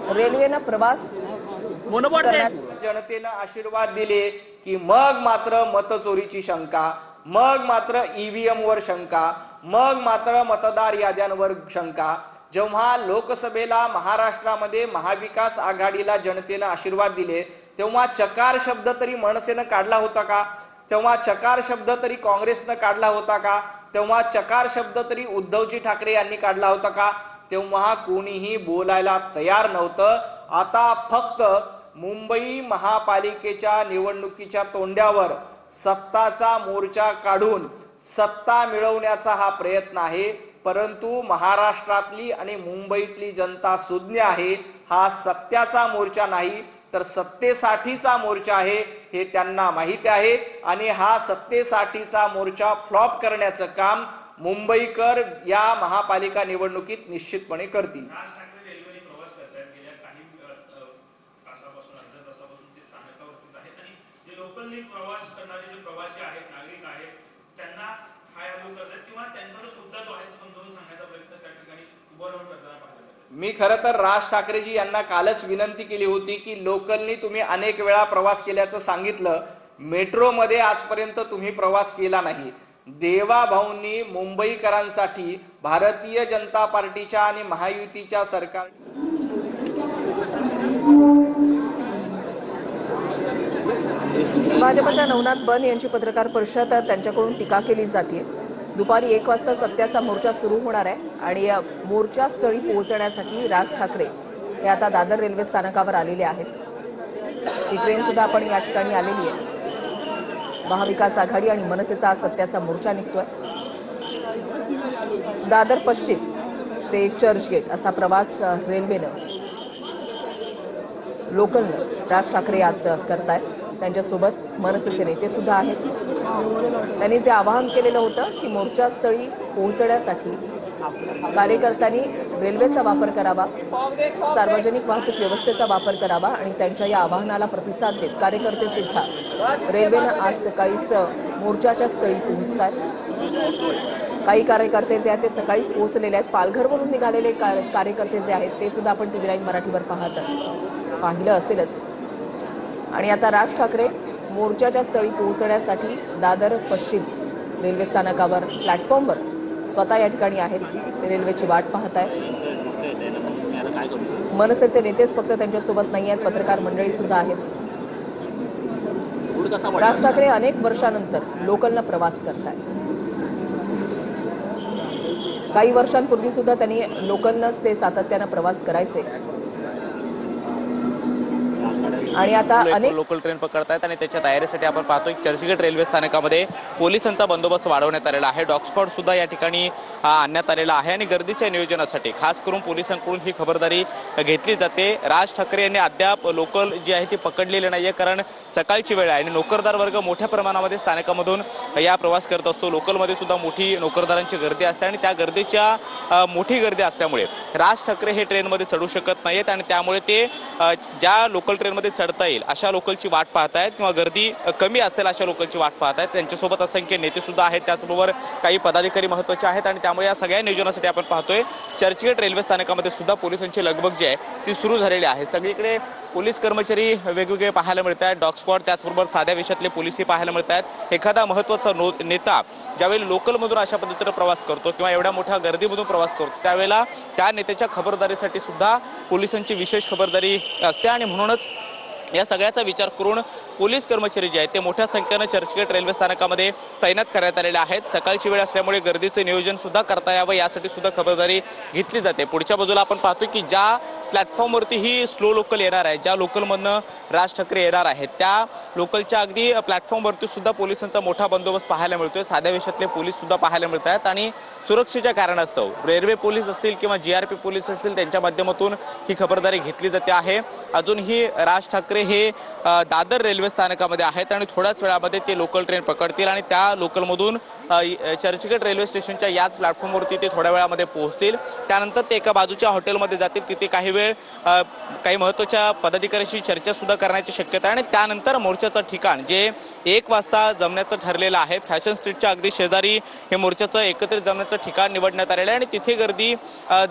रेल्वेनं प्रवास करण्यात जनतेनं आशीर्वाद दिले की मग मात्र मतचोरीची शंका, मग मात्र ईव्हीएम वर शंका, मग मात्र मतदार याद्यांवर शंका। जेव्हा लोकसभेला महाराष्ट्रामध्ये महाविकास आघाडीला जनतेनं आशीर्वाद दिले तेव्हा चकार शब्द तरी मनसेनं काढला होता का? तेव्हा चकार शब्द तरी काँग्रेसनं काढला होता का? तेव्हा चकार शब्द तरी उद्धवजी ठाकरे यांनी काढला होता का? तेव्हा कोणीही बोलायला तयार नव्हतं। आता फक्त मुंबई महापालिकेच्या निवडणुकीच्या तोंड्यावर सत्ताचा मोर्चा काढून सत्ता मिळवण्याचा हा प्रयत्न आहे, परंतु महाराष्ट्रातली आणि मुंबईतली जनता सुज्ञ आहे। हा सत्याचा मोर्चा नाही तर सत्तेसाठीचा मोर्चा आहे हे त्यांना माहिती आहे आणि हा सत्तेसाठीचा मोर्चा फ्लॉप करण्याचं काम मुंबईकर या महापालिका निवडणुकीत निश्चितपणे करतील। लोकलनी प्रवास करणारे जे प्रवासी आहेत, नागरिक आहेत, त्यांना हाय हॅलो करतात किंवा त्यांचा जो मुद्दा जो आहे तो समजावून सांगण्याचा प्रयत्न त्या ठिकाणी उभं राहून करताना पाहिलं। मी खरं तर राज ठाकरेजी यांना कालच विनंती केली होती की लोकलनी तुम्ही अनेक वेळा प्रवास केल्याचं सांगितलं, मेट्रोमध्ये आजपर्यंत तुम्ही प्रवास केला नाही। देवाभाऊंनी मुंबईकरांसाठी भारतीय जनता पार्टीच्या आणि महायुतीच्या सरकार भाजपच्या नवनाथ बन यांची पत्रकार परिषद, त्यांच्याकडून टीका केली जाते। दुपारी 1 वाजता सत्याचा मोर्चा सुरू होणार आहे आणि या मोर्चास्थळी पोहोचण्यासाठी राज ठाकरे हे आता दादर रेल्वे स्थानकावर आलेले आहेत। ही ट्रेन सुद्धा आपण या ठिकाणी आलेली आहे। महाविकास आघाडी आणि मनसेचा सत्याचा मोर्चा निघतोय। दादर पश्चिम ते चर्चगेट असा प्रवास रेल्वेनं लोकलनं राज ठाकरे आज करतायत। त्यांच्यासोबत मनसेचे नेते सुद्धा आहेत। त्यांनी जे आवाहन केलेलं होतं की मोर्चास्थळी पोहोचण्यासाठी कार्यकर्त्यांनी रेल्वेचा वापर करावा, सार्वजनिक वाहतूक व्यवस्थेचा वापर करावा आणि त्यांच्या या आवाहनाला प्रतिसाद देत कार्यकर्ते सुद्धा रेल्वेनं आज सकाळीच मोर्चाच्या स्थळी पोहोचतात। काही कार्यकर्ते जे आहेत ते सकाळीच पोहोचलेले आहेत। पालघरवरून निघालेले कार्यकर्ते जे आहेत ते सुद्धा आपण TV9 मराठीवर पाहिलं असेलच। आणि आता राज ठाकरे मोर्चाच्या स्थळी पोहोचण्यासाठी दादर पश्चिम रेल्वे स्थानकावर प्लॅटफॉर्मवर स्वतः या ठिकाणी आहेत। ते रेल्वेची वाट पाहत आहेत। मनसेचे नेतेच फक्त त्यांच्यासोबत नाही आहेत, पत्रकार मंडळी सुद्धा आहेत। राज ठाकरे अनेक वर्षानंतर लोकलनं प्रवास करतायत। काही वर्षांपूर्वी सुद्धा त्यांनी लोकलनंच ते सातत्यानं प्रवास करायचे आणि आता अनेक लोकल ट्रेन पकडतायत आणि त्याच्या तयारीसाठी आपण पाहतोय चर्चगेट रेल्वे स्थानकामध्ये पोलिसांचा बंदोबस्त वाढवण्यात आलेला आहे। डॉग स्क्वॉड सुद्धा या ठिकाणी आणण्यात आलेला आहे आणि गर्दीच्या नियोजनासाठी खास करून पोलिसांकडून ही खबरदारी घेतली जाते। राज ठाकरे यांनी अद्याप लोकल जी आहे ती पकडलेली नाहीये, कारण सकाळची वेळ आहे आणि नोकरदार वर्ग मोठ्या प्रमाणामध्ये स्थानकामधून या प्रवास करत असतो। लोकलमध्ये सुद्धा मोठी नोकरदारांची गर्दी असते आणि त्या गर्दीच्या मोठी गर्दी असल्यामुळे राज ठाकरे हे ट्रेनमध्ये चढू शकत नाहीत आणि त्यामुळे ते ज्या लोकल ट्रेनमध्ये चढता येईल अशा लोकलची वाट पाहतायत किंवा गर्दी कमी असेल अशा लोकलची वाट पाहतायत। त्यांच्यासोबत असंख्य नेते सुद्धा आहेत, त्याचबरोबर काही पदाधिकारी महत्त्वाचे आहेत आणि त्यामुळे या सगळ्या नियोजनासाठी आपण पाहतोय चर्चगेट रेल्वे स्थानकामध्ये सुद्धा पोलिसांची लगबग जी आहे ती सुरू झालेली आहे। सगळीकडे पोलीस कर्मचारी वेगवेगळे पाहायला मिळत आहेत, डॉग स्क्वॉड त्याचबरोबर साध्या वेशातले पोलीसही पाहायला मिळत आहेत। एखादा महत्त्वाचा नेता ज्यावेळी लोकलमधून अशा पद्धतीने प्रवास करतो किंवा एवढ्या मोठ्या गर्दीमधून प्रवास करतो त्यावेळेला त्या नेत्याच्या खबरदारीसाठी सुद्धा पोलिसांची विशेष खबरदारी असते आणि म्हणूनच या सगळ्याचा विचार करून पोलीस कर्मचारी जे आहेत ते मोठ्या संख्येनं चर्चगेट रेल्वे स्थानकामध्ये तैनात करण्यात आलेले आहेत। सकाळची वेळ असल्यामुळे गर्दीचे नियोजन सुद्धा करता यावं यासाठी सुद्धा खबरदारी घेतली जाते। पुढच्या बाजूला आपण पाहतो की ज्या प्लॅटफॉर्मवरती ही स्लो लोकल येणार आहे, ज्या लोकलमधनं राज ठाकरे येणार आहेत त्या लोकलच्या अगदी प्लॅटफॉर्मवरती सुद्धा पोलिसांचा मोठा बंदोबस्त पाहायला मिळतोय। साध्या वेशातले पोलीस सुद्धा पाहायला मिळत आहेत आणि सुरक्षेच्या कारणास्तव रेल्वे पोलीस असतील किंवा GRP पोलीस असतील त्यांच्या माध्यमातून ही खबरदारी घेतली जाते आहे। अजूनही राज ठाकरे हे दादर रेल्वे स्थानकामध्ये आहेत आणि थोड्याच वेळामध्ये ते लोकल ट्रेन पकडतील आणि त्या लोकलमधून चर्चगेट रेल्वे स्टेशनच्या याच प्लॅटफॉर्मवरती ते थोड्या वेळामध्ये पोहोचतील। त्यानंतर ते एका बाजूच्या हॉटेलमध्ये जातील, तिथे काही वेळ वेळ काही महत्त्वाच्या पदाधिकाऱ्यांशी चर्चा सुद्धा करण्याची शक्यता आहे आणि त्यानंतर मोर्चाचं ठिकाण जे 1 वाजता जमण्याचं ठरलेलं आहे, फॅशन स्ट्रीटच्या अगदी शेजारी हे मोर्चाचं एकत्रित जमण्याचं ठिकाण निवडण्यात आलेलं आहे आणि तिथे गर्दी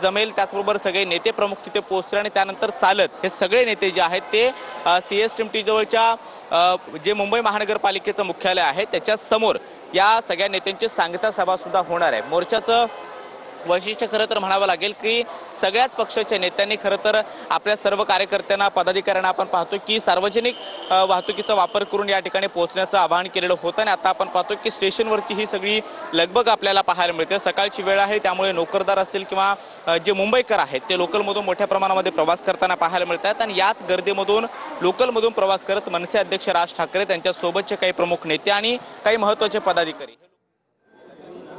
जमेल. त्याचबरोबर सगळे नेते प्रमुख तिथे पोहोचले आणि त्यानंतर चालत हे सगळे नेते जे आहेत ते CSTMT जवळच्या जे मुंबई महानगरपालिकेचं मुख्यालय आहे त्याच्या समोर या सगळ्या नेत्यांची सांगता सभा सुद्धा होणार आहे. मोर्चाचं वैशिष्ट्य खरं तर म्हणावं लागेल की सगळ्याच पक्षाच्या नेत्यांनी खरं तर आपल्या सर्व कार्यकर्त्यांना पदाधिकाऱ्यांना आपण पाहतो की सार्वजनिक वाहतुकीचा वापर करून या ठिकाणी पोहोचण्याचं आवाहन केलेलं होतं आणि आता आपण पाहतो की स्टेशनवरची ही सगळी लगबग आपल्याला पाहायला मिळते. सकाळची वेळ आहे त्यामुळे नोकरदार असतील किंवा जे मुंबईकर आहेत ते लोकलमधून मोठ्या प्रमाणामध्ये प्रवास करताना पाहायला मिळत आहेत आणि याच गर्दीमधून लोकलमधून प्रवास करत मनसे अध्यक्ष राज ठाकरे त्यांच्यासोबतचे काही प्रमुख नेते आणि काही महत्त्वाचे पदाधिकारी.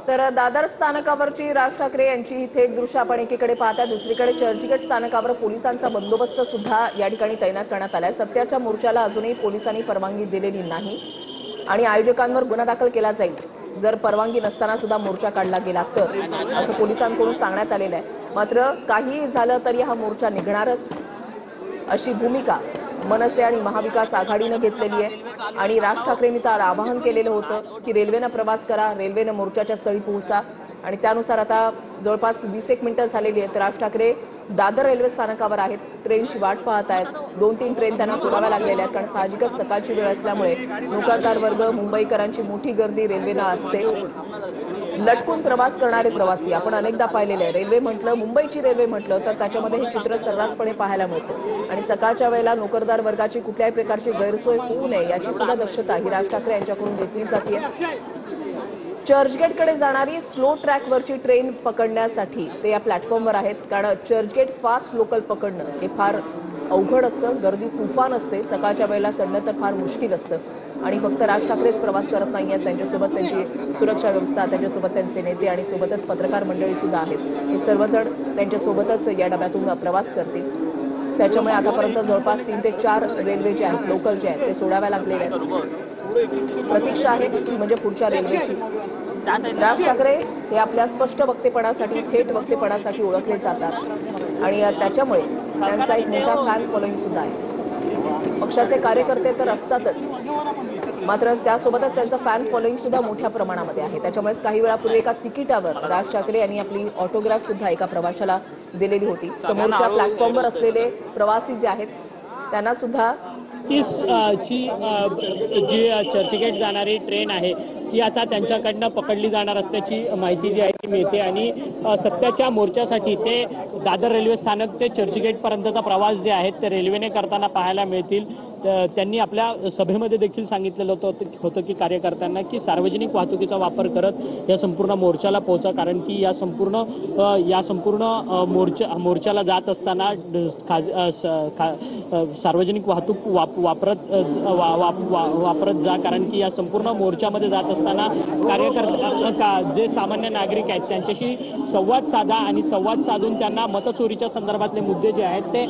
तर दादर स्थानकावरची राज ठाकरे यांची ही थेट दृश्य आपण एकीकडे पाहताय. दुसरीकडे चर्चगेट स्थानकावर पोलिसांचा बंदोबस्त सुद्धा या ठिकाणी तैनात करण्यात आलाय. सत्याच्या मोर्चाला अजूनही पोलिसांनी परवानगी दिलेली नाही आणि आयोजकांवर गुन्हा दाखल केला जाईल जर परवानगी नसताना सुद्धा मोर्चा काढला गेला तर, असं पोलिसांकडून सांगण्यात आलेलं आहे. मात्र काही झालं तरी हा मोर्चा निघणारच अशी भूमिका मनसे आणि महाविकास आघाडीनं घेतलेली आहे आणि राज ठाकरेंनी तर आवाहन केलेलं होतं की रेल्वेनं प्रवास करा, रेल्वेनं मोर्चाच्या स्थळी पोहोचा आणि त्यानुसार आता जवळपास 20 मिनिटं झालेली आहेत. राज ठाकरे दादर रेल्वे स्थानकावर आहेत, ट्रेनची वाट पाहत आहेत. 2-3 ट्रेन त्यांना सोडाव्या लागलेल्या आहेत कारण साहजिकच सकाळची वेळ असल्यामुळे नोकरदार वर्ग मुंबईकरांची मोठी गर्दी रेल्वेनं असते. लटकून प्रवास करणारे प्रवासी आपण अनेकदा पाहिलेले आहे. रेल्वे म्हटलं, मुंबईची रेल्वे म्हटलं तर त्याच्यामध्ये हे चित्र सर्रासपणे पाहायला मिळतं आणि सकाळच्या वेळेला नोकरदार वर्गाची कुठल्याही प्रकारची गैरसोय होऊ नये याची सुद्धा दक्षता ही राज ठाकरे यांच्याकडून घेतली जाते. चर्चगेटकडे जाणारी स्लो ट्रॅकवरची ट्रेन पकडण्यासाठी ते या प्लॅटफॉर्मवर आहेत कारण चर्चगेट फास्ट लोकल पकडणं हे फार अवघड असतं. गर्दी तुफान असते, सकाळच्या वेळेला चढणं तर फार मुश्किल असतं आणि फक्त राज ठाकरेच प्रवास करत नाही आहेत, त्यांच्यासोबत त्यांची सुरक्षा व्यवस्था, त्यांच्यासोबत त्यांचे नेते आणि सोबतच पत्रकार मंडळी सुद्धा आहेत. हे सर्वजण त्यांच्यासोबतच या डब्यातून प्रवास करतील. त्याच्यामुळे आतापर्यंत जवळपास 3 ते 4 रेल्वे जे आहेत लोकल जे आहेत ते सोडाव्या लागलेले आहेत. प्रतीक्षा आहे ती म्हणजे पुढच्या रेल्वेची. राज ठाकरे हे आपल्या स्पष्ट वक्तेपणासाठी, थेट वक्तेपणासाठी ओळखले जातात आणि त्याच्यामुळे त्यांचा एक मोठा फॅन फॉलोईंग सुद्धा आहे. पक्षाचे कार्यकर्ते तर असतातच, मात्र त्यासोबतच त्यांचं फॅन फॉलोईंग सुद्धा मोठ्या प्रमाणामध्ये आहे. त्याच्यामुळेच काही वेळापूर्वी एका तिकिटावर राज ठाकरे यांनी आपली ऑटोग्राफ सुद्धा एका प्रवाशाला दिलेली होती. समोरच्या प्लॅटफॉर्मवर असलेले प्रवासी जे आहेत त्यांना सुद्धा जी चर्चगेट जाणारी ट्रेन आहे ही आता त्यांच्याकडनं पकडली जाणार असल्याची माहिती जी आहे ती मिळते आणि सत्याच्या मोर्चासाठी ते दादर रेल्वे स्थानक ते चर्चगेटपर्यंतचा प्रवास जे आहे ते रेल्वेने करताना पाहायला मिळतील. त्यांनी आपल्या सभेमध्ये देखील सांगितलेलं होतं की कार्यकर्त्यांना की सार्वजनिक वाहतुकीचा वापर करत या संपूर्ण मोर्चाला पोहोचा कारण की या संपूर्ण मोर्चाला जात असताना सार्वजनिक वाहतूक वापरत जा कारण की या संपूर्ण मोर्चामध्ये जात असताना कार्यकर्ता जे सामान्य नागरिक आहेत त्यांच्याशी संवाद साधा आणि संवाद साधून त्यांना मतचोरीच्या संदर्भातले मुद्दे जे आहेत ते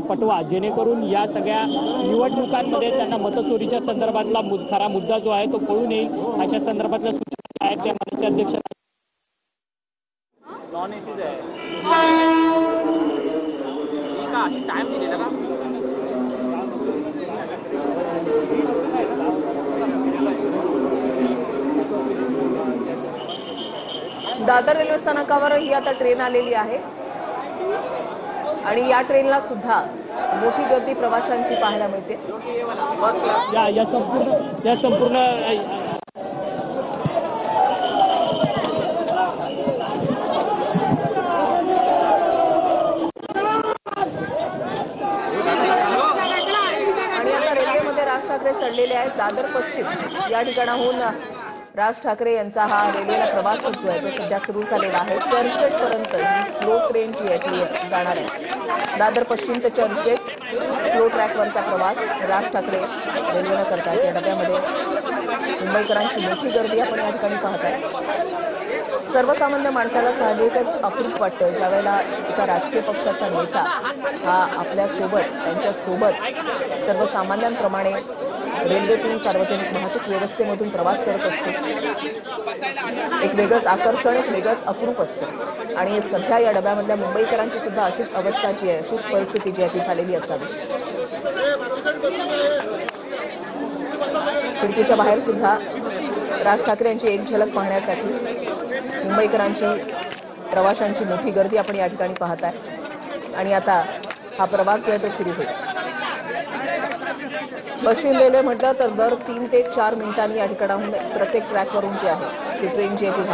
पटवा जेणेकरून या सगळ्या निवडणुकांमध्ये त्यांना मतचोरीच्या संदर्भातला खरा मुद्दा जो आहे तो कळून येईल अशा संदर्भातल्या सूचना आहेत त्या मनसे अध्यक्ष दादर रेल्वे स्थानकावर ही आता ट्रेन आलेली आहे आणि या ट्रेनला सुद्धा मोठी गर्दी प्रवाशांची पाहायला मिळते. या संपूर्ण आणि आता रेल्वेमध्ये राज ठाकरे चढलेले आहेत. दादर पश्चिम या ठिकाणाहून राज ठाकरे यांचा हा रेल्वेला प्रवास जो आहे तो सध्या सुरू झालेला आहे. चर्चगेटपर्यंत ही स्लो ट्रेन जी आहे ती जाणार आहे. दादर पश्चिम ते चर्चगेट स्लो ट्रॅकवरचा प्रवास राज ठाकरे रेल्वेनं करतायत. या डब्यामध्ये मुंबईकरांची मोठी गर्दी आपण या ठिकाणी पाहताय. सर्वसामान्य माणसाला साहजिकच अप्रूप वाटतं ज्यावेळेला एका राजकीय पक्षाचा नेता हा त्यांच्यासोबत सर्वसामान्यांप्रमाणे रेल्वेतून सार्वजनिक वाहतूक व्यवस्थेमधून प्रवास करत असतो. एक वेगळंच आकर्षण, एक वेगळंच अप्रूप असतं. आणि सध्या या डब्यामधल्या मुंबईकरांची सुद्धा अशीच अवस्था जी आहे, अशीच परिस्थिती जी आहे ती झालेली असावी. खिडकीच्या बाहेर सुद्धा राज ठाकरे यांची एक झलक पाहण्यासाठी मुंबईकरांची, प्रवाशांची मोठी गर्दी आपण या ठिकाणी पाहताय. आणि आता हा प्रवास जो आहे तो सुरू होईल. पश्चिम रेल्वे म्हटलं तर दर 3 ते 4 मिनिटांनी या ठिकाणाहून प्रत्येक ट्रॅकवरून जी आहे ती ट्रेन जी आहे ती